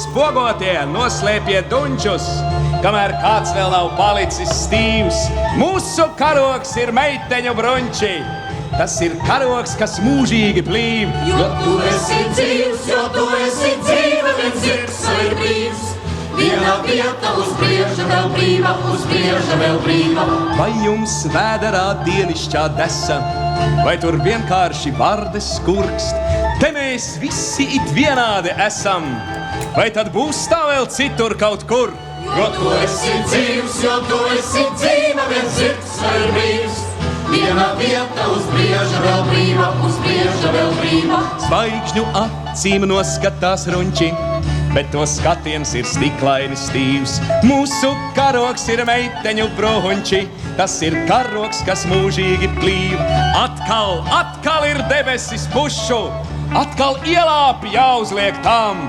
spogotie, noslēpiet dunčus, kamēr kāds vēl nav palicis stīvs. Mūsu karogs ir meiteņu brunči, tas ir karogs, kas mūžīgi plīv. Jo tu esi dzīvs, viens zirgs ir brīvs. Viena vieta uz brieža vēl brīva, uz brieža vēl brīva. Vai jums vēderā dienišķā desa, vai tur vienkārši vardes skurkst? Te mēs visi it vienādi esam, vai tad būs tā vēl citur kaut kur? Jo tu esi dzīvs, viens zirgs ir brīvs. Viena vieta uz brieža vēl brīva, uz brieža vēl brīva. Zvaigžņu acīm noskatās runči, bet to skatiens ir stiklaini stīvs. Mūsu karogs ir meiteņu bruņči, tas ir karogs, kas mūžīgi plīv. Atkal ir debesis pušu, atkal ielāpi jāuzliek tam.